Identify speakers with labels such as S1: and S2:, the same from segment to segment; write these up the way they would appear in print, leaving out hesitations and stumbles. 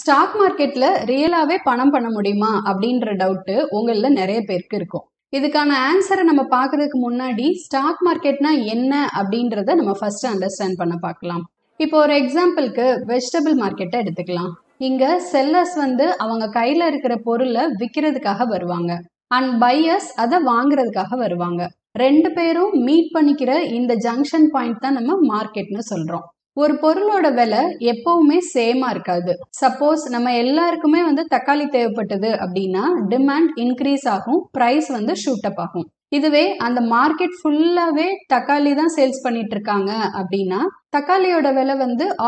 S1: Stock மார்க்கெட்ல ரியலாவே பணம் பண்ண முடியுமா அப்படின்ற டவுட் உங்கள நிறைய பேருக்கு இருக்கும். இதுக்கான ஆன்சரை நம்ம பார்க்கறதுக்கு முன்னாடி ஸ்டாக் மார்க்கெட்னா என்ன அப்படின்றத நம்ம ஃபர்ஸ்ட் அண்டர்ஸ்டாண்ட் பண்ண பார்க்கலாம். இப்போ ஒரு எக்ஸாம்பிளுக்கு வெஜிடபிள் மார்க்கெட்டை எடுத்துக்கலாம். இங்க செல்லர்ஸ் அவங்க கையில இருக்கிற பொருளை விற்கிறதுக்காக வருவாங்க அண்ட் பையர்ஸ் அதை வாங்குறதுக்காக வருவாங்க. ரெண்டு பேரும் மீட் பண்ணிக்கிற இந்த ஜங்ஷன் பாயிண்ட் தான் நம்ம மார்க்கெட்னு சொல்றோம். ஒரு பொருளோட விலை எப்பவுமே சேமா இருக்காது. சப்போஸ் நம்ம எல்லாருக்குமே தக்காளி தேவைப்பட்டது அப்படின்னா டிமாண்ட் இன்க்ரீஸ் ஆகும், பிரைஸ் ஷூட் அப் ஆகும். இதுவே அந்த மார்க்கெட் ஃபுல்லாவே தக்காளி தான் சேல்ஸ் பண்ணிட்டு இருக்காங்க அப்படின்னா தக்காளியோட விலை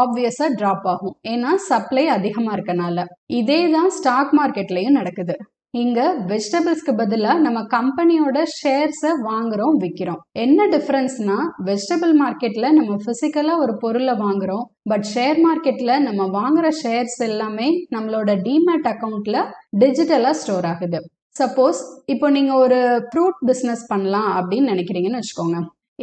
S1: ஆப்வியஸா டிராப் ஆகும், ஏன்னா சப்ளை அதிகமா இருக்கனால. இதே தான் ஸ்டாக் மார்க்கெட்லயும் நடக்குது. இங்க வெஜிடபிள்ஸ்க்கு பதிலா நம்ம கம்பெனியோட ஷேர்ஸை வாங்குறோம், விற்கிறோம். என்ன டிஃபரன்ஸ்னா வெஜிடபிள் மார்க்கெட்ல நம்ம பிசிக்கலா ஒரு பொருளை வாங்குறோம், பட் ஷேர் மார்க்கெட்ல நம்ம வாங்குற ஷேர்ஸ் எல்லாமே நம்மளோட டிமேட் அக்கௌண்ட்ல டிஜிட்டலா ஸ்டோர் ஆகுது. சப்போஸ் இப்போ நீங்க ஒரு ஃப்ரூட் பிசினஸ் பண்ணலாம் அப்படின்னு நினைக்கிறீங்கன்னு வச்சுக்கோங்க.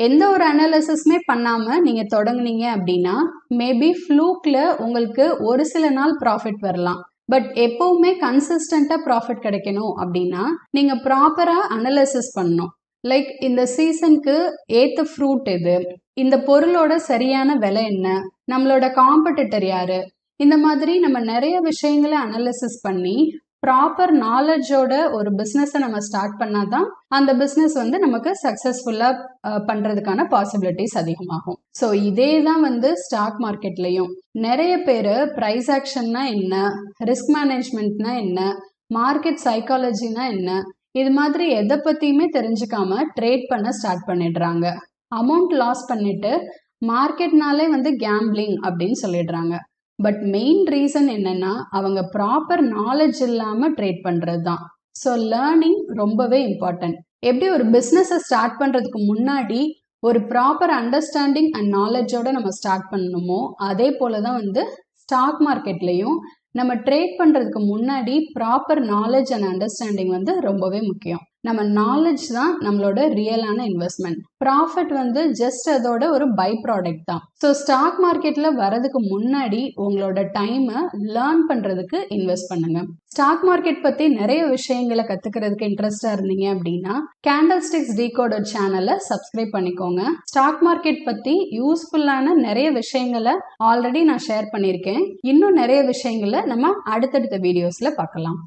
S1: எந்த ஒரு அனாலிசிஸுமே பண்ணாம நீங்க தொடங்குனீங்க அப்படின்னா மேபி ஃப்ளூக்ல உங்களுக்கு ஒரு சில நாள் ப்ராஃபிட் வரலாம். பட் எப்பவுமே கன்சிஸ்டண்டா ப்ராஃபிட் கிடைக்கணும் அப்படின்னா நீங்க ப்ராப்பரா அனலைசிஸ் பண்ணணும். லைக் இந்த சீசனுக்கு ஏத்த ஃப்ரூட் எது, இந்த பொருளோட சரியான விலை என்ன, நம்மளோட காம்படிட்டர் யாரு, இந்த மாதிரி நம்ம நிறைய விஷயங்களை அனலைசிஸ் பண்ணி ப்ராப்பர் நாலேஜோட ஒரு பிஸ்னஸை நம்ம ஸ்டார்ட் பண்ணாதான் அந்த பிஸ்னஸ் நமக்கு சக்சஸ்ஃபுல்லா பண்றதுக்கான பாசிபிலிட்டிஸ் அதிகமாகும். ஸோ இதே தான் ஸ்டாக் மார்க்கெட்லயும் நிறைய பேர் பிரைஸ் ஆக்ஷன்னா என்ன, ரிஸ்க் மேனேஜ்மெண்ட்னா என்ன, மார்க்கெட் சைக்காலஜினா என்ன, இது மாதிரி எதை பத்தியுமே தெரிஞ்சுக்காம ட்ரேட் பண்ண ஸ்டார்ட் பண்ணிடுறாங்க. அமௌண்ட் லாஸ் பண்ணிட்டு மார்க்கெட்னாலே கேம்பிளிங் அப்படின்னு சொல்லிடுறாங்க. பட் மெயின் ரீசன் என்னன்னா அவங்க ப்ராப்பர் நாலேஜ் இல்லாம ட்ரேட் பண்றது தான். ஸோ லேர்னிங் ரொம்பவே இம்பார்ட்டன்ட். எப்படி ஒரு பிஸ்னஸை ஸ்டார்ட் பண்றதுக்கு முன்னாடி ஒரு ப்ராப்பர் அண்டர்ஸ்டாண்டிங் அண்ட் நாலேஜோட நம்ம ஸ்டார்ட் பண்ணணுமோ அதே போலதான் ஸ்டாக் மார்க்கெட்லயும் நம்ம ட்ரேட் பண்றதுக்கு முன்னாடி ப்ராப்பர் நாலேஜ் அண்ட் அண்டர்ஸ்டாண்டிங் ரொம்பவே முக்கியம். நம்ம நாலேஜ் தான் நம்மளோட ரியலான இன்வெஸ்ட்மெண்ட். ப்ராஃபிட் ஜஸ்ட் அதோட ஒரு பை ப்ராடக்ட் தான். ஸோ ஸ்டாக் மார்க்கெட்ல வரதுக்கு முன்னாடி உங்களோட டைமை லேர்ன் பண்றதுக்கு இன்வெஸ்ட் பண்ணுங்க. ஸ்டாக் மார்க்கெட் பத்தி நிறைய விஷயங்களை கத்துக்கிறதுக்கு இன்ட்ரெஸ்டா இருந்தீங்க அப்படின்னா கேண்டல்ஸ்டிக்ஸ் டிகோடர் சேனலை சப்ஸ்கிரைப் பண்ணிக்கோங்க. ஸ்டாக் மார்க்கெட் பத்தி யூஸ்ஃபுல்லான நிறைய விஷயங்களை ஆல்ரெடி நான் ஷேர் பண்ணியிருக்கேன். இன்னும் நிறைய விஷயங்களை நம்ம அடுத்தடுத்த வீடியோஸ்ல பார்க்கலாம்.